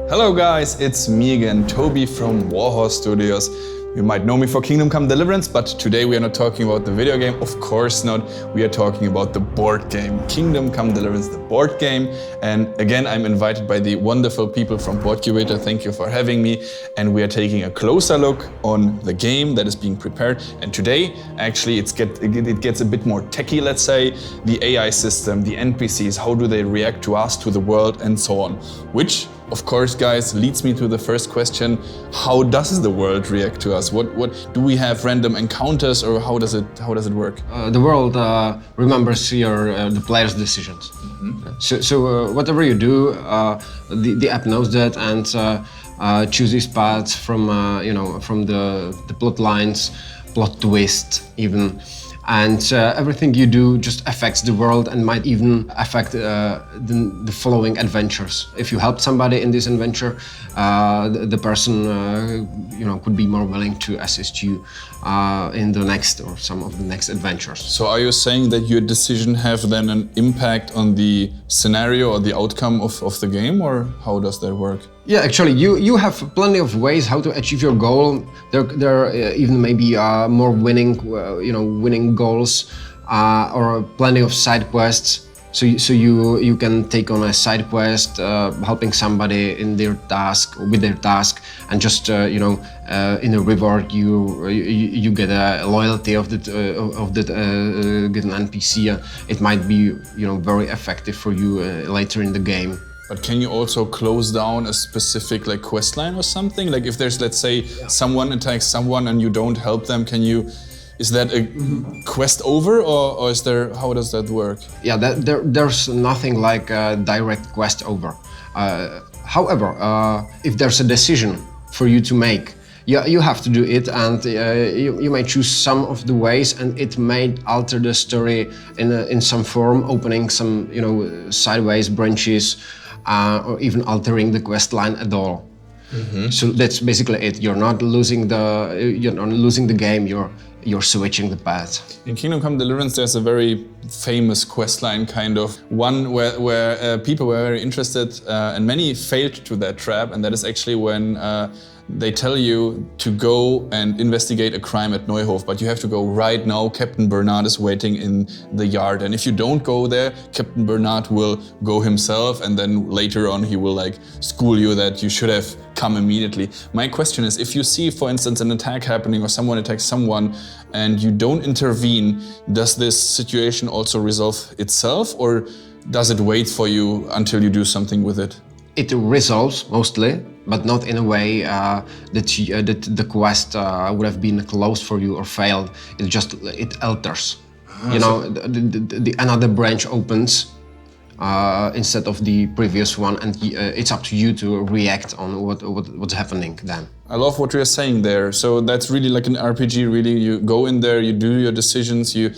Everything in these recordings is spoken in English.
Hello guys, it's me again, Toby from Warhorse Studios. You might know me for Kingdom Come Deliverance, but today we are not talking about the video game, of course not. We are talking about the board game, Kingdom Come Deliverance, the board game. And again, I'm invited by the wonderful people from Boardcubator. Thank you for having me. And we are taking a closer look on the game that is being prepared. And today, actually, it gets a bit more techy, let's say. The AI system, the NPCs, how do they react to us, to the world, and so on. Which, of course, guys, leads me to the first question: how does the world react to us? What do we have random encounters, or how does it work? The world remembers the player's decisions. Mm-hmm. So whatever you do, the app knows that and chooses paths from from the plot lines, plot twist even. And everything you do just affects the world and might even affect the following adventures. If you help somebody in this adventure, the person could be more willing to assist you in the next or some of the next adventures. So are you saying that your decision have then an impact on the scenario or the outcome of the game, or how does that work? Yeah, actually, you have plenty of ways how to achieve your goal. There are even maybe more winning goals, or plenty of side quests. So you can take on a side quest, helping somebody in their task with their task, and just in a reward you get a loyalty of get an NPC. It might be very effective for you later in the game. But can you also close down a specific quest line or something? Like if there's, let's say, someone attacks someone and you don't help them, is that a quest over, or is there, how does that work? Yeah, there's nothing like a direct quest over. However, if there's a decision for you to make, you have to do it, and you may choose some of the ways, and it may alter the story in some form, opening some sideways branches, or even altering the quest line at all. Mm-hmm. So that's basically it. You're not losing the game. You're switching the path. In Kingdom Come Deliverance, there's a very famous questline, kind of one where people were very interested, and many failed to that trap, and that is actually when they tell you to go and investigate a crime at Neuhof, but you have to go right now. Captain Bernard is waiting in the yard, and if you don't go there, Captain Bernard will go himself, and then later on he will school you that you should have come immediately. My question is, if you see, for instance, an attack happening or someone attacks someone and you don't intervene, does this situation also resolve itself, or does it wait for you until you do something with it? It resolves mostly, but not in a way that the quest would have been closed for you or failed. It alters. The another branch opens instead of the previous one, and it's up to you to react on what's happening then. I love what you're saying there. So that's really like an RPG, really. You go in there, you do your decisions, you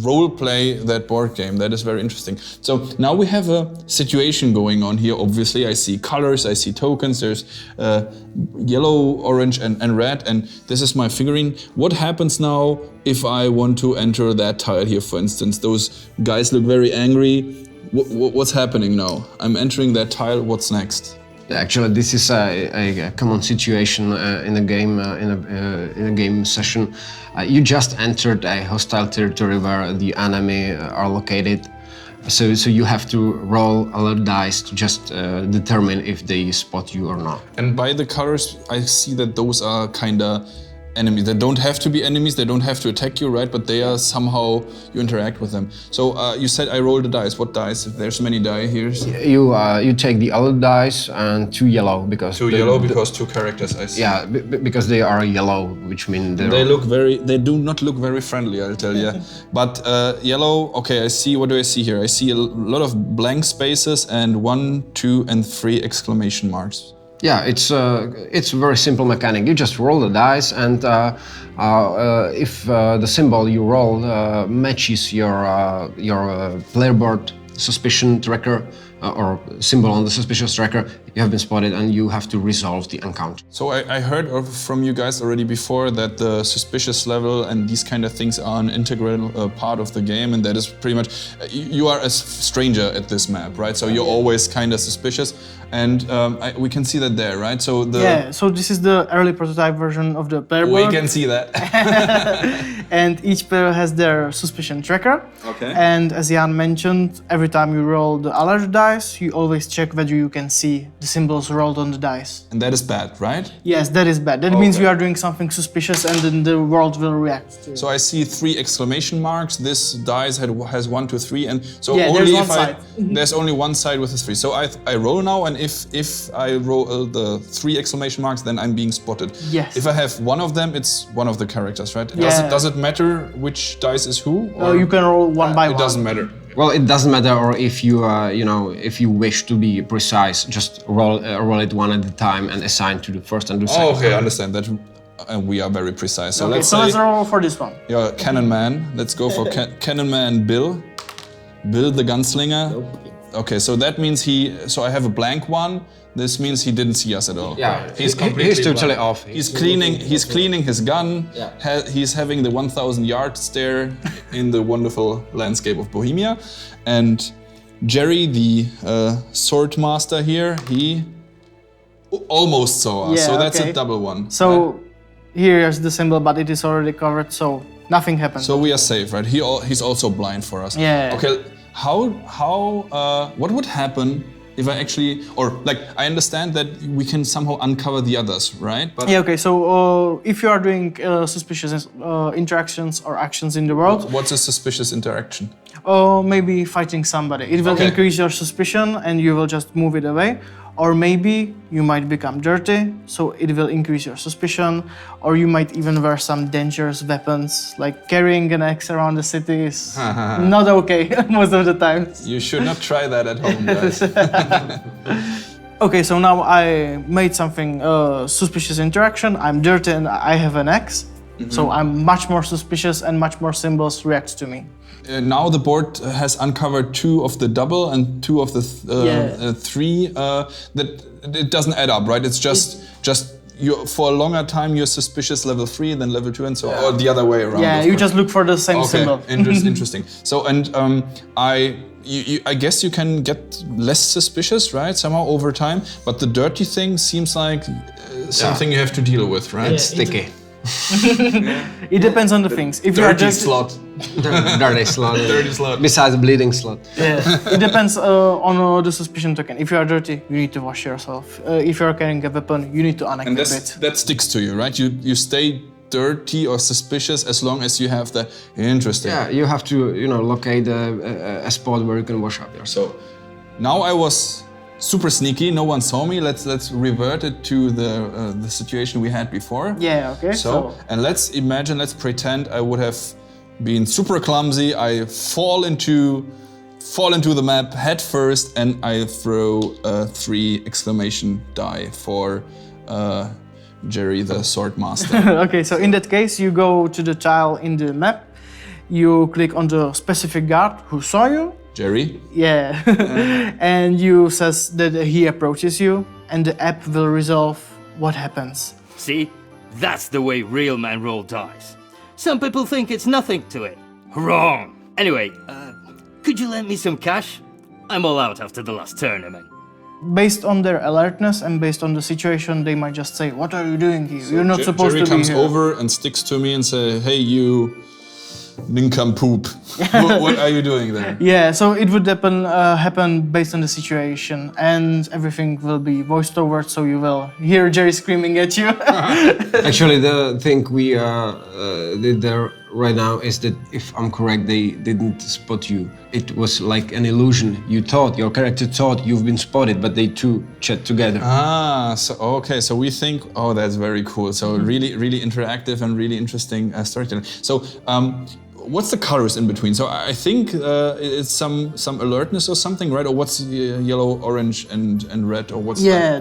role play that board game. That is very interesting. So now we have a situation going on here. Obviously, I see colors, I see tokens. There's yellow, orange, and red. And this is my figurine. What happens now if I want to enter that tile here, for instance? Those guys look very angry. What's happening now? I'm entering that tile. What's next? Actually, this is a common situation in a game in a game session. You just entered a hostile territory where the enemy are located. So you have to roll a lot of dice to just determine if they spot you or not. And by the colors, I see that those are kinda enemies. They don't have to be enemies, they don't have to attack you, right? But they are somehow, you interact with them. So you said I rolled the dice. What dice? There's many die here. You take the other dice and 2 yellow because... 2 yellow because 2 characters, I see. Yeah, because they are yellow, which means they do not look very friendly, I'll tell you. But yellow, okay, I see, what do I see here? I see a lot of blank spaces and 1, 2, and 3 exclamation marks. Yeah, it's a very simple mechanic. You just roll the dice, and if the symbol you roll matches your player board suspicion tracker or symbol on the suspicious tracker, you have been spotted and you have to resolve the encounter. So I heard from you guys already before that the suspicious level and these kind of things are an integral part of the game, and that is pretty much, you are a stranger at this map, right? So you're always kind of suspicious, and we can see that there, right? So so this is the early prototype version of the player board. We can see that. And each player has their suspicion tracker. Okay. And as Jan mentioned, every time you roll the alert dice, you always check whether you can see the symbols rolled on the dice. And that is bad, right? Yes, that is bad. That means you are doing something suspicious and then the world will react to it. So I see 3 exclamation marks. This dice has 1, 2, 3, and so Yeah, only there's if one side. there's only one side with the 3. So I roll now, and if I roll the 3 exclamation marks, then I'm being spotted. Yes. If I have one of them, it's one of the characters, right? Yeah. Does it matter which dice is who? Or You can roll one by one. it doesn't matter. Well, it doesn't matter, or if you, if you wish to be precise, just roll it one at a time and assign to the first and the second. Oh, okay, I understand that. And we are very precise. So Okay, let's so say let's roll for this one. you're Cannon Man. Let's go for Cannon Man Bill. Bill the Gunslinger. Okay, so that means so I have a blank one. This means he didn't see us at all. Yeah, he's he's totally off. He's cleaning his gun. Yeah. He's having the 1,000 yard stare in the wonderful landscape of Bohemia. And Jerry, the sword master here, he almost saw us. Yeah, So that's okay. a double one. So right? here's the symbol, but it is already covered, so nothing happened. So we are safe, right? He's also blind for us. Yeah. Okay. What would happen if I actually, or like, I understand that we can somehow uncover the others, right? But Yeah, okay, so if you are doing suspicious interactions or actions in the world, what's a suspicious interaction? or maybe fighting somebody, it will Okay. increase your suspicion and you will just move it away. Or maybe you might become dirty, so it will increase your suspicion. Or you might even wear some dangerous weapons, like carrying an axe around the city is not okay most of the time. You should not try that at home, guys. Okay, so now I made something suspicious interaction. I'm dirty and I have an axe, so I'm much more suspicious and much more symbols react to me. Now the board has uncovered 2 of the double and 2 of the 3. That it doesn't add up, right? It's just you for a longer time you're suspicious level 3, then level 2, and so or the other way around. Yeah, of you course. just look for the same symbol. Okay, interesting. So and I guess you can get less suspicious, right? Somehow over time, but the dirty thing seems like something you have to deal with, right? It's sticky. It depends on the things. If you are Dirty just slot. Dirty slot. Dirty slot. Besides bleeding slot. it depends on the suspicion token. If you are dirty, you need to wash yourself. If you are carrying a weapon, you need to And unequip it. that sticks to you, right? You stay dirty or suspicious as long as you have the interesting. Yeah, you have to, locate a spot where you can wash up yourself. So now I was super sneaky. No one saw me. Let's revert it to the situation we had before. Yeah, okay. So and let's pretend I would have been super clumsy. I fall into the map head first, and I throw 3 exclamation die for Jerry the sword master. Okay, so in that case, you go to the tile in the map, you click on the specific guard who saw you. Jerry. Yeah. And you says that he approaches you, and the app will resolve what happens. See? That's the way real men roll dice. Some people think it's nothing to it. Wrong. Anyway, could you lend me some cash? I'm all out after the last tournament. Based on their alertness and based on the situation, they might just say, "What are you doing here? You're not supposed Jerry to be comes here." over and sticks to me and say, "Hey, you nincompoop, what are you doing there?" Yeah, so it would happen based on the situation, and everything will be voiced over, so you will hear Jerry screaming at you. Actually, the thing we did there right now is that, if I'm correct, they didn't spot you. It was like an illusion. Your character thought you've been spotted, but they two chat together. So okay, so we think, oh, that's very cool. So really interactive and really interesting storytelling. So what's the colors in between? So I think it's some alertness or something, right? Or what's yellow, orange, and red, or what's Yeah,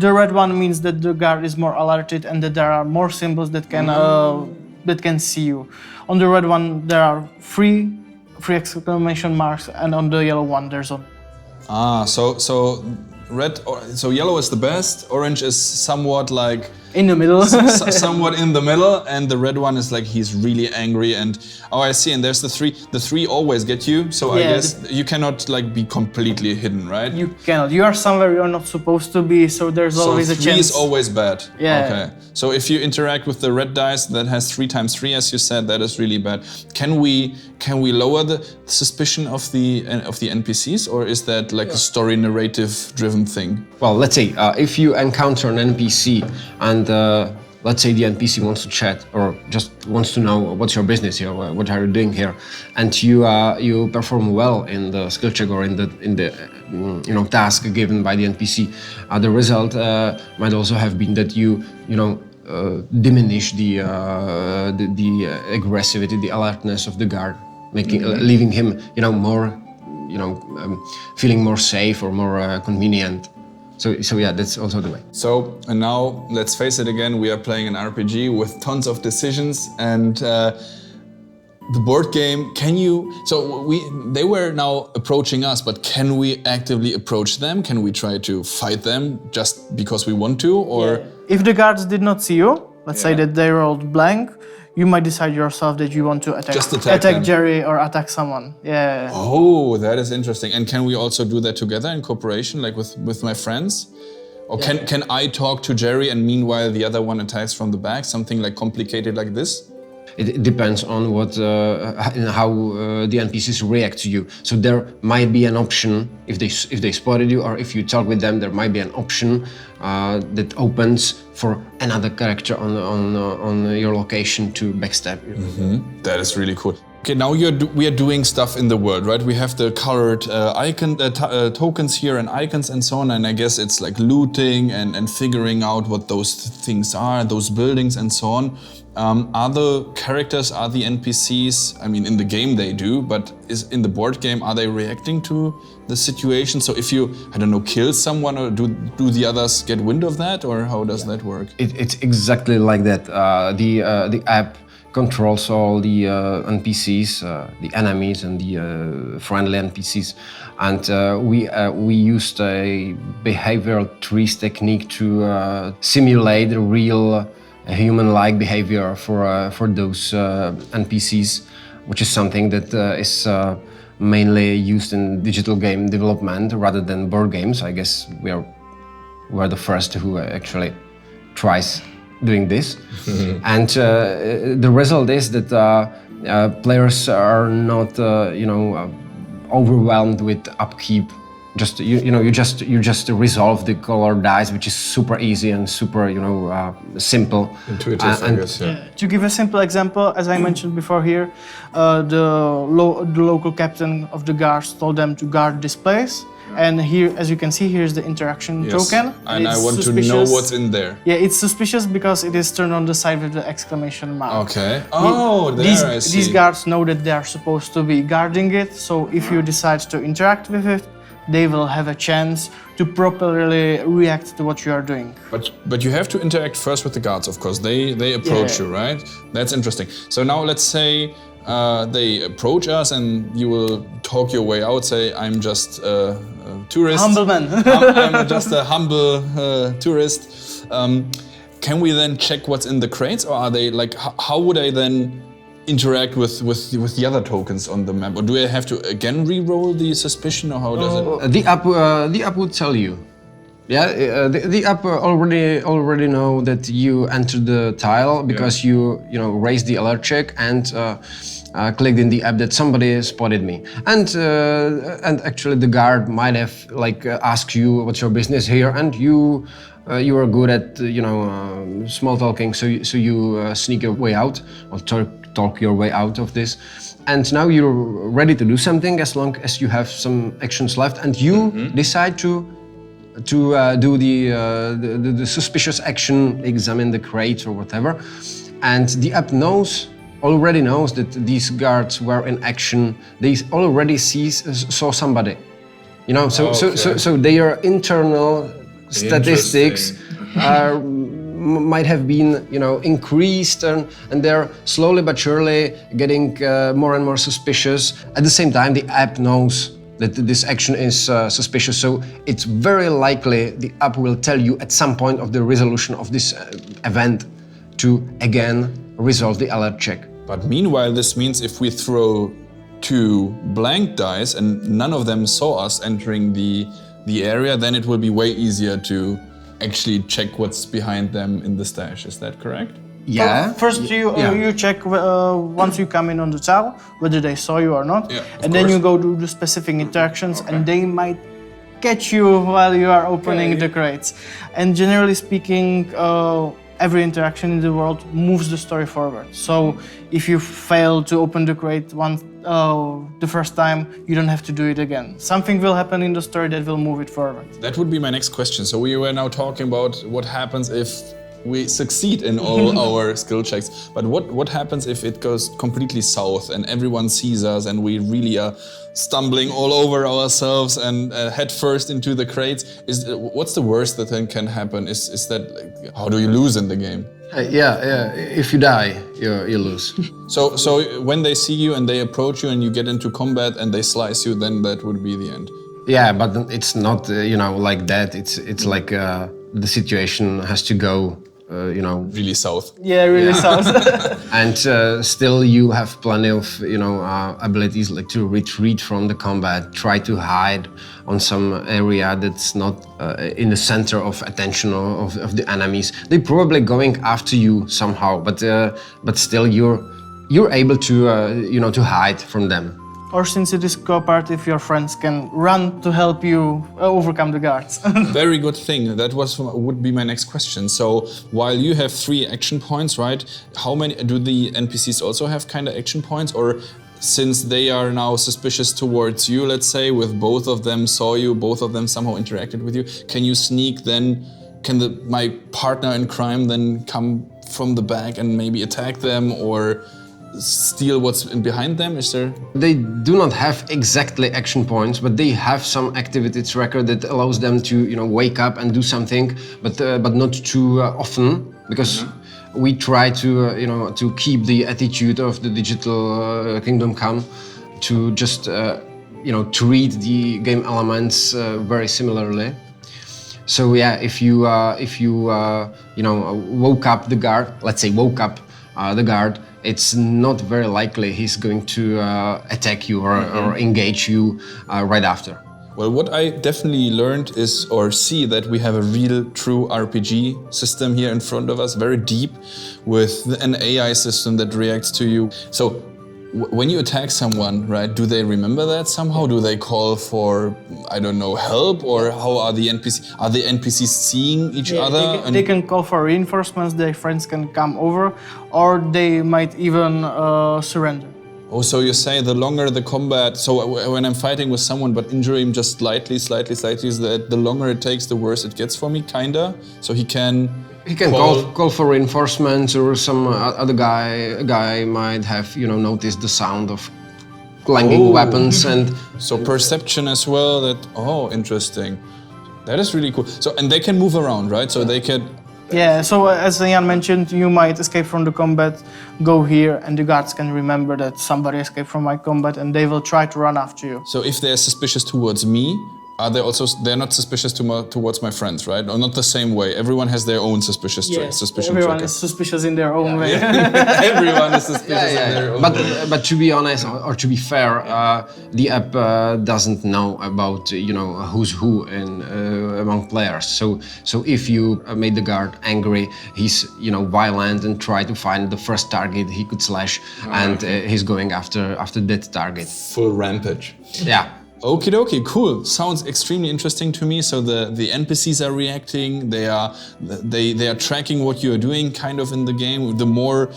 the red one means that the guard is more alerted and that there are more symbols that can see you. On the red one, there are three exclamation marks, and on the yellow one, there's one. So so yellow is the best, orange is somewhat like In the middle. somewhat in the middle, and the red one is like he's really angry. And oh, I see. And there's the three always get you. So I Yeah, guess you cannot like be completely hidden, right? You cannot. You are somewhere you're not supposed to be, so there's always a three chance. is always bad. Yeah. Okay. So if you interact with the red dice that has 3 times 3, as you said, that is really bad. Can we lower the suspicion of the NPCs, or is that like a story narrative driven thing? Well, let's say if you encounter an NPC and let's say the NPC wants to chat or just wants to know what's your business here, what are you doing here, and you perform well in the skill check or in the task given by the NPC, the result might also have been that you diminish the aggressivity, the alertness of the guard, leaving him more feeling more safe or more convenient. So yeah, that's also the way. So, and now let's face it again, we are playing an RPG with tons of decisions, and the board game, they were now approaching us, but can we actively approach them? Can we try to fight them just because we want to, or? Yeah. If the guards did not see you, let's say that they rolled blank, you might decide yourself that you want to attack them. Jerry or attack someone. Yeah. Oh, that is interesting. And can we also do that together in cooperation, like with my friends? Or can I talk to Jerry and meanwhile the other one attacks from the back? Something like complicated like this? It depends on how the NPCs react to you. So there might be an option if they spotted you, or if you talk with them, there might be an option that opens for another character on your location to backstab you. Mm-hmm. That is really cool. Okay, now we are doing stuff in the world, right? We have the colored tokens here and icons and so on, and I guess it's like looting and figuring out what those things are, those buildings and so on. Are the characters, are the NPCs, I mean in the game they do, but in the board game, are they reacting to the situation? So if you, I don't know, kill someone, or do the others get wind of that, or how does that work? It's exactly like that. The app controls all the NPCs, the enemies and the friendly NPCs, and we used a behavioral trees technique to simulate a real human-like behavior for those NPCs, which is something that is mainly used in digital game development rather than board games. I guess we're the first who actually tries doing this. Mm-hmm. And the result is that players are not overwhelmed with upkeep. Just you just resolve the color dice, which is super easy and super simple. Intuitive, I guess. Yeah. To give a simple example, as I mentioned before here, the local captain of the guards told them to guard this place. And here, as you can see, here's the interaction token. And I want to know what's in there. Yeah, it's suspicious because it is turned on the side with the exclamation mark. Okay. Oh, I see. These guards know that they are supposed to be guarding it, so if you decide to interact with it, they will have a chance to properly react to what you are doing. But you have to interact first with the guards, of course. They approach you, right? That's interesting. So now let's say they approach us and you will talk your way out, say, I'm just a tourist. Humble man. I'm just a humble tourist. Can we then check what's in the crates, or are they like, how would I then interact with the other tokens on the map, or do I have to again re-roll the suspicion, or how does it? The app would tell you. Yeah, the app already know that you entered the tile because you raised the alert check and clicked in the app that somebody spotted me, and actually the guard might have asked you what's your business here, and you are good at small talking, so you sneak your way out or talk your way out of this, and now you're ready to do something as long as you have some actions left, and you decide to do the suspicious action, examine the crate or whatever, and the app already knows that these guards were in action. They already saw somebody, so their internal statistics might have been increased, and they're slowly but surely getting more and more suspicious. At the same time, the app knows that this action is suspicious. So it's very likely the app will tell you at some point of the resolution of this event to again resolve the alert check. But meanwhile, this means if we throw 2 blank dice and none of them saw us entering the area, then it will be way easier to actually check what's behind them in the stash. Is that correct? Yeah. First, you check once you come in on the tower whether they saw you or not, and then you go to the specific interactions, and they might catch you while you are opening the crates. And generally speaking, every interaction in the world moves the story forward. So if you fail to open the crate the first time, you don't have to do it again. Something will happen in the story that will move it forward. That would be my next question. So we were now talking about what happens if we succeed in all our skill checks. But what happens if it goes completely south and everyone sees us and we really are stumbling all over ourselves and head first into the crates? What's the worst that then can happen? Is that how do you lose in the game? If you die, you lose. So when they see you and they approach you and you get into combat and they slice you, then that would be the end. Yeah, but it's not like that. It's like the situation has to go. Really south. Yeah, really south. And still you have plenty of abilities like to retreat from the combat, try to hide on some area that's not in the center of attention of the enemies. They're probably going after you somehow, but still you're able to to hide from them. Or since it is cooperative, your friends can run to help you overcome the guards. Very good thing. That would be my next question. So while you have 3 action points, right? How many do the NPCs also have kind of action points? Or since they are now suspicious towards you, let's say, with both of them saw you, both of them somehow interacted with you, can you sneak then? Can my partner in crime then come from the back and maybe attack them or steal what's behind them? Is there? They do not have exactly action points, but they have some activity tracker that allows them to wake up and do something, but not too often, because we try to keep the attitude of the digital Kingdom Come to just treat the game elements very similarly. So yeah, if you woke up the guard, let's say the guard, it's not very likely he's going to attack you or engage you right after. Well, what I definitely learned is, or see, that we have a real, true RPG system here in front of us, very deep, with an AI system that reacts to you. So when you attack someone, right, do they remember that somehow? Do they call for, I don't know, help? Or how are the NPCs? Are the NPCs seeing each other? They can call for reinforcements, their friends can come over, or they might even surrender. Oh, so you say the longer the combat, so when I'm fighting with someone but injure him just slightly, is that the longer it takes, the worse it gets for me, kinda? So he can call for reinforcements, or some other guy might have noticed the sound of clanging weapons, and so perception as well. Interesting. That is really cool. So and they can move around, right? So they can. Yeah. So as Jan mentioned, you might escape from the combat, go here, and the guards can remember that somebody escaped from my combat, and they will try to run after you. So if they're suspicious towards me, they're not suspicious towards my friends, right? Or not the same way. Everyone has their own suspicion everyone tracker. is suspicious in their own way. Everyone is suspicious in their own way. But to be honest, or to be fair, the app doesn't know about who's who among players. So if you made the guard angry, he's violent and try to find the first target he could slash, and he's going after that target. Full rampage. Yeah. Okie dokie, cool. Sounds extremely interesting to me. So the NPCs are reacting. They are tracking what you are doing, kind of in the game. The more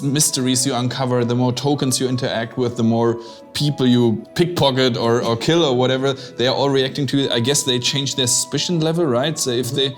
mysteries you uncover, the more tokens you interact with, the more people you pickpocket or kill or whatever, they are all reacting to it. I guess they change their suspicion level, right? So if they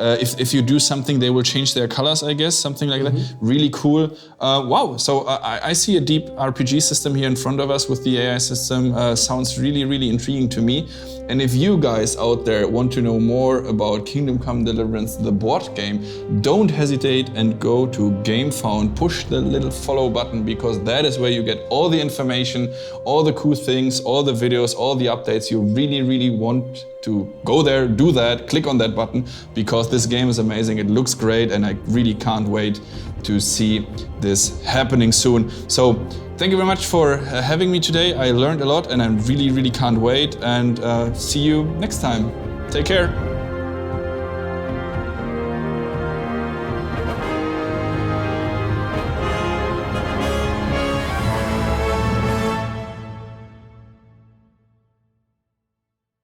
if you do something, they will change their colors, I guess, something like that. Really cool. Wow, so I see a deep RPG system here in front of us with the AI system. Sounds really, really intriguing to me. And if you guys out there want to know more about Kingdom Come Deliverance, the board game, don't hesitate and go to Gamefound, push the little follow button, because that is where you get all the information, all the cool things, all the videos, all the updates. You really, really want to go there, do that, click on that button, because this game is amazing. It looks great, and I really can't wait to see this happening soon. So thank you very much for having me today. I learned a lot, and I really, really can't wait, and see you next time. Take care.